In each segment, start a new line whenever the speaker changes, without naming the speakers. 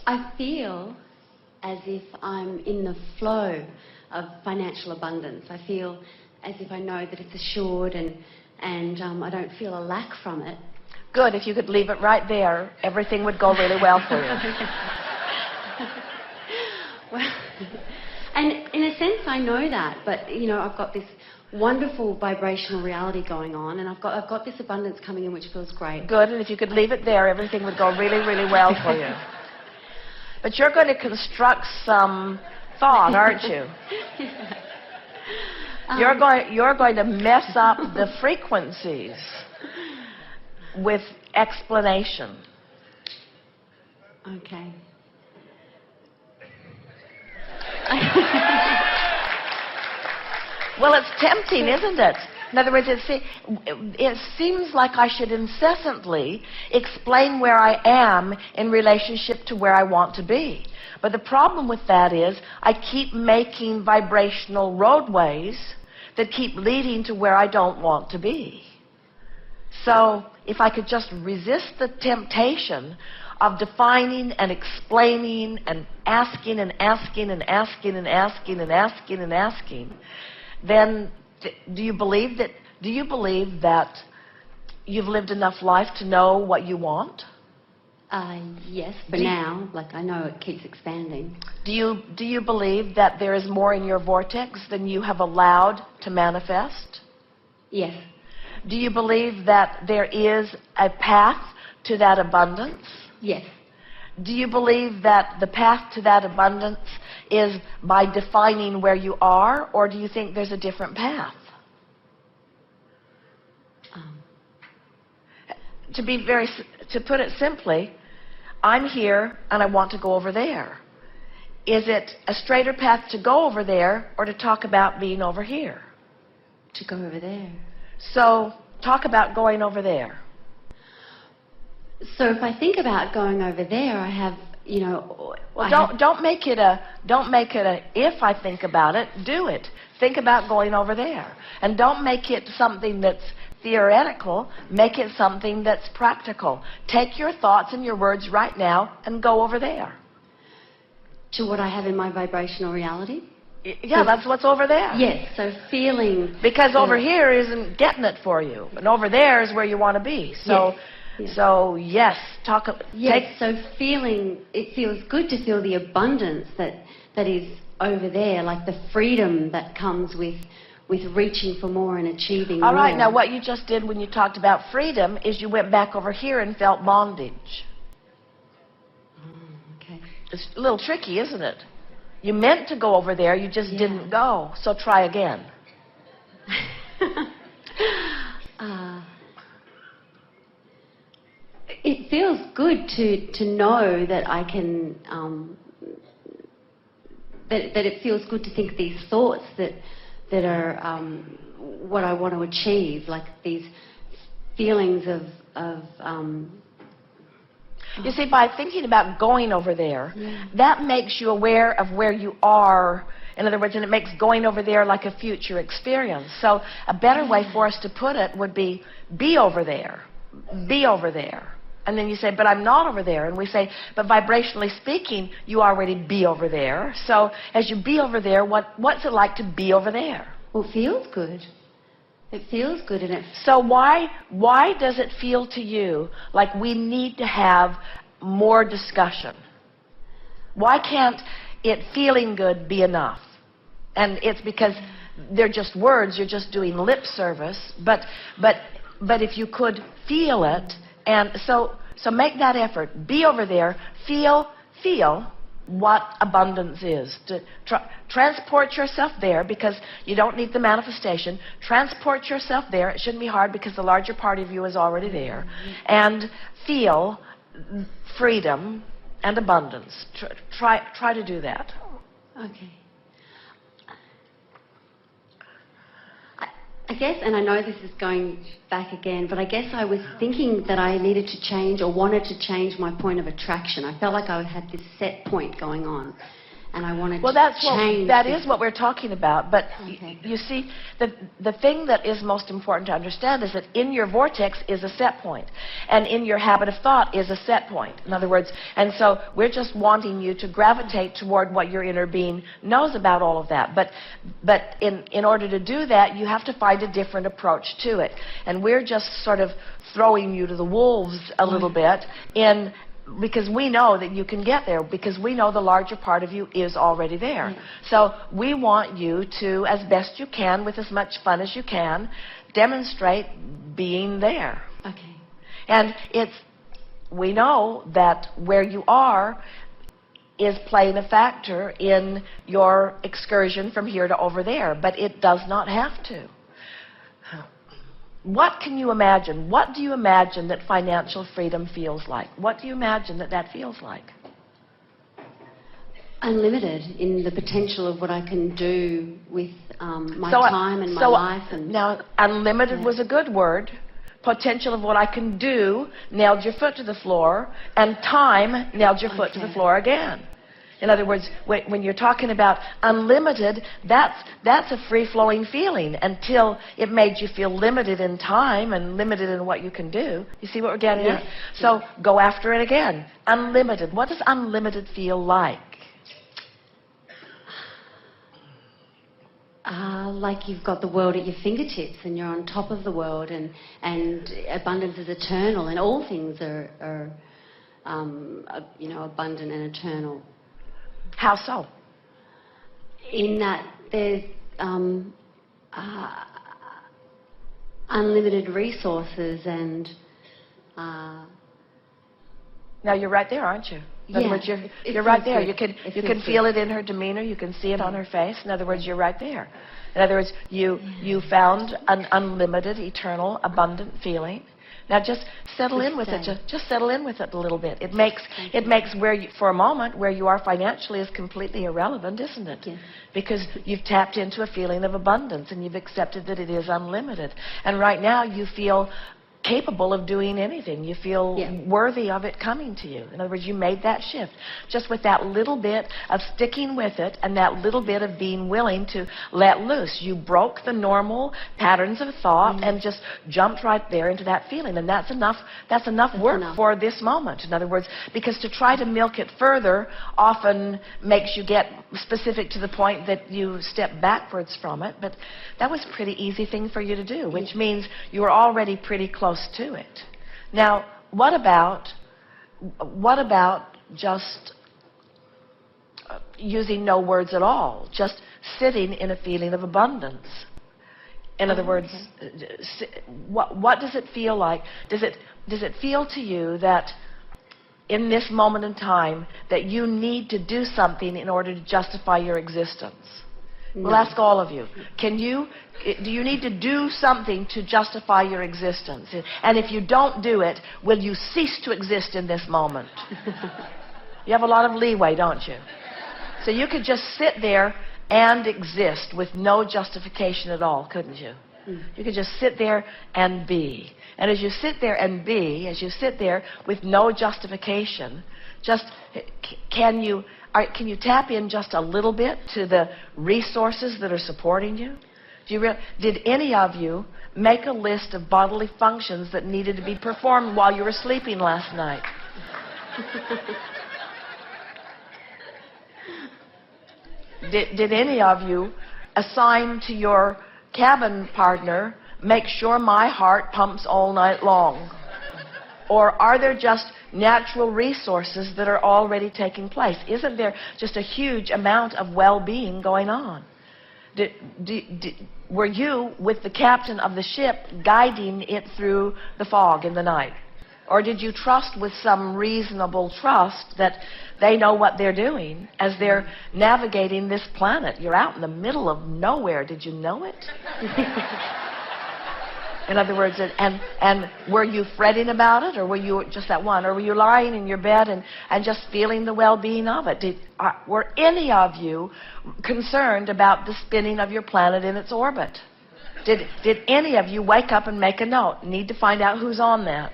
I feel as if I'm in the flow of financial abundance. I feel as if I know that it's assured and I don't feel a lack from it.
Good. If you could leave it right there, everything would go really well for you.
Well, and in a sense I know that, but you know, I've got this wonderful vibrational reality going on, and I've got this abundance coming in which feels great.
Good. And if you could leave it there, everything would go really, really well for you. But you're going to construct some thought, aren't you? You're going to mess up the frequencies with explanation.
Okay.
Well, it's tempting, isn't it? In other words, it seems like I should incessantly explain where I am in relationship to where I want to be. But the problem with that is I keep making vibrational roadways that keep leading to where I don't want to be. So if I could just resist the temptation of defining and explaining and asking and asking and asking and asking and asking and asking, then do you believe that you've lived enough life to know what you want?
Yes, for now. Like, I know it keeps expanding.
Do you believe that there is more in your vortex than you have allowed to manifest?
Yes.
Do you believe that there is a path to that abundance?
Yes.
Do you believe that the path to that abundance is by defining where you are, or do you think there's a different path? To put it simply, I'm here and I want to go over there. Is it a straighter path to go over there or to talk about being over here?
To go over there.
So talk about going over there.
So if I think about going over there, I have, you know...
Well, don't make it a if I think about it, do it. Think about going over there. And don't make it something that's theoretical. Make it something that's practical. Take your thoughts and your words right now and go over there.
To what I have in my vibrational reality?
Yeah, that's what's over there.
Yes, so feeling...
Because over here isn't getting it for you. And over there is where you want to be. So...
Yes. Yes.
So, yes,
so feeling, it feels good to feel the abundance that is over there, like the freedom that comes with reaching for more and achieving more.
All right, now what you just did when you talked about freedom is you went back over here and felt bondage.
Okay.
It's a little tricky, isn't it? You meant to go over there, you just didn't go. So try again.
It feels good to know that I can, that it feels good to think these thoughts that are what I want to achieve, like these feelings of
You see, by thinking about going over there, that makes you aware of where you are. In other words, and it makes going over there like a future experience. So a better way for us to put it would be over there. Be over there. And then you say, but I'm not over there. And we say, but vibrationally speaking, you already be over there. So as you be over there, what's it like to be over there?
Well, it feels good. It feels good.
So why does it feel to you like we need to have more discussion? Why can't it feeling good be enough? And it's because they're just words. You're just doing lip service. But if you could feel it, and so make that effort. Be over there. Feel what abundance is. Transport yourself there, because you don't need the manifestation. Transport yourself there. It shouldn't be hard because the larger part of you is already there. And feel freedom and abundance. Try to do that.
Okay. I guess, and I know this is going back again, but I guess I was thinking that I needed to change or wanted to change my point of attraction. I felt like I had this set point going on. and I want to
Well,
change.
that is what we're talking about. But
Okay.
you see, the thing that is most important to understand is that in your vortex is a set point, and in your habit of thought is a set point. In other words, and so we're just wanting you to gravitate toward what your inner being knows about all of that. But in order to do that, you have to find a different approach to it. And we're just sort of throwing you to the wolves a little bit because we know that you can get there, because we know the larger part of you is already there.
Yeah.
So we want you to, as best you can, with as much fun as you can, demonstrate being there.
Okay.
And we know that where you are is playing a factor in your excursion from here to over there, but it does not have to. What can you imagine? What do you imagine that financial freedom feels like? What do you imagine that feels like?
Unlimited in the potential of what I can do with my time and my life. And
now, unlimited was a good word. Potential of what I can do nailed your foot to the floor, and time nailed your foot to the floor again. In other words, when you're talking about unlimited, that's a free-flowing feeling until it made you feel limited in time and limited in what you can do. You see what we're getting at? So go after it again. Unlimited. What does unlimited feel like?
Like you've got the world at your fingertips and you're on top of the world, and abundance is eternal, and all things are abundant and eternal.
How so?
In that there's unlimited resources and...
Now you're right there, aren't you? In other words, you're right there. You can feel it in her demeanor. You can see it on her face. In other words, you're right there. In other words, you found an unlimited, eternal, abundant feeling. Now just settle in with it. Just settle in with it a little bit. It makes for a moment where you are financially is completely irrelevant, isn't it?
Yes.
Because you've tapped into a feeling of abundance and you've accepted that it is unlimited. And right now you feel capable of doing anything. You feel worthy of it coming to you. In other words, you made that shift. Just with that little bit of sticking with it and that little bit of being willing to let loose. You broke the patterns of thought and just jumped right there into that feeling. And that's enough work for this moment. In other words, because to try to milk it further often makes you get specific to the point that you step backwards from it. But that was a pretty easy thing for you to do, which means you were already pretty close to it. Now, what about just using no words at all, just sitting in a feeling of abundance? In other words, what does it feel like? Does it feel to you that in this moment in time that you need to do something in order to justify your existence? No. We'll ask all of you. Do you need to do something to justify your existence? And if you don't do it, will you cease to exist in this moment? You have a lot of leeway, don't you? So you could just sit there and exist with no justification at all, couldn't you? You could just sit there and be. And as you sit there and be, as you sit there with no justification, just can you tap in just a little bit to the resources that are supporting you? Did any of you make a list of bodily functions that needed to be performed while you were sleeping last night? Did any of you assign to your cabin partner, make sure my heart pumps all night long? Or are there just natural resources that are already taking place? Isn't there just a huge amount of well-being going on? Were you with the captain of the ship guiding it through the fog in the night? Or did you trust with some reasonable trust that they know what they're doing as they're navigating this planet? You're out in the middle of nowhere. Did you know it? In other words, and were you fretting about it, or were you just that one? Or were you lying in your bed and just feeling the well-being of it? Were any of you concerned about the spinning of your planet in its orbit? Did any of you wake up and make a note? Need to find out who's on that.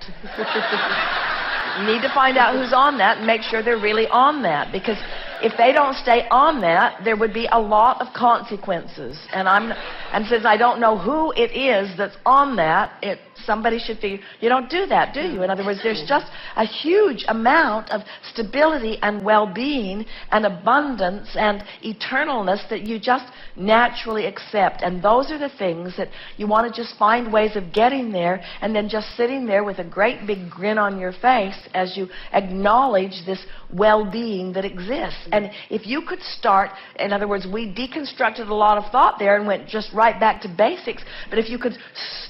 Need to find out who's on that and make sure they're really on that. Because if they don't stay on that, there would be a lot of consequences. And since I don't know who it is that's on that, somebody should figure, you don't do that, do you? In other words, there's just a huge amount of stability and well-being and abundance and eternalness that you just naturally accept. And those are the things that you want to just find ways of getting there, and then just sitting there with a great big grin on your face as you acknowledge this well-being that exists. And if you could start, in other words, we deconstructed a lot of thought there and went just right back to basics, but if you could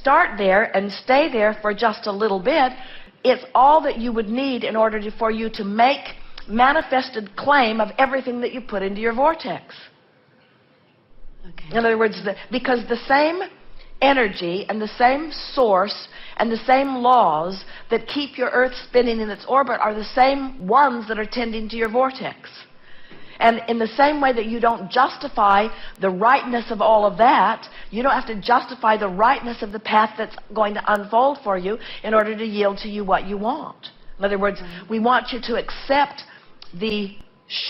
start there and stay there for just a little bit, it's all that you would need in order for you to make manifested claim of everything that you put into your vortex. Okay. In other words, because the same energy and the same source and the same laws that keep your Earth spinning in its orbit are the same ones that are tending to your vortex. And in the same way that you don't justify the rightness of all of that, you don't have to justify the rightness of the path that's going to unfold for you in order to yield to you what you want. In other words, we want you to accept the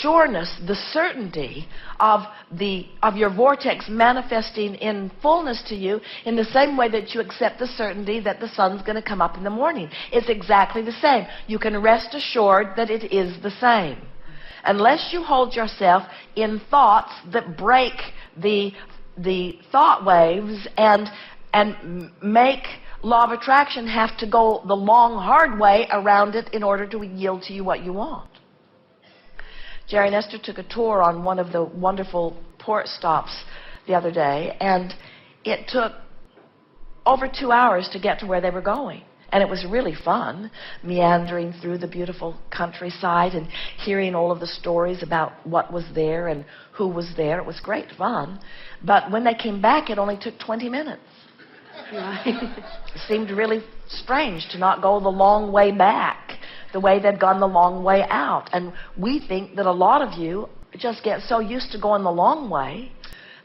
sureness, the certainty of your vortex manifesting in fullness to you in the same way that you accept the certainty that the sun's going to come up in the morning. It's exactly the same. You can rest assured that it is the same. Unless you hold yourself in thoughts that break the thought waves and make law of attraction have to go the long, hard way around it in order to yield to you what you want. Jerry and Esther took a tour on one of the wonderful port stops the other day, and it took over 2 hours to get to where they were going. And it was really fun, meandering through the beautiful countryside and hearing all of the stories about what was there and who was there. It was great fun. But when they came back, it only took 20 minutes. It seemed really strange to not go the long way back, the way they'd gone the long way out. And we think that a lot of you just get so used to going the long way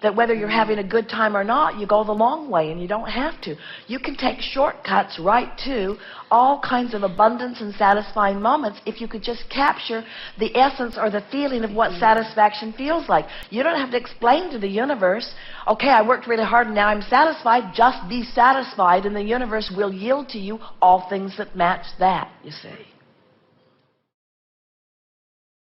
that whether you're having a good time or not, you go the long way, and you don't have to. You can take shortcuts right to all kinds of abundance and satisfying moments if you could just capture the essence or the feeling of what satisfaction feels like. You don't have to explain to the universe, okay, I worked really hard and now I'm satisfied. Just be satisfied, and the universe will yield to you all things that match that, you see.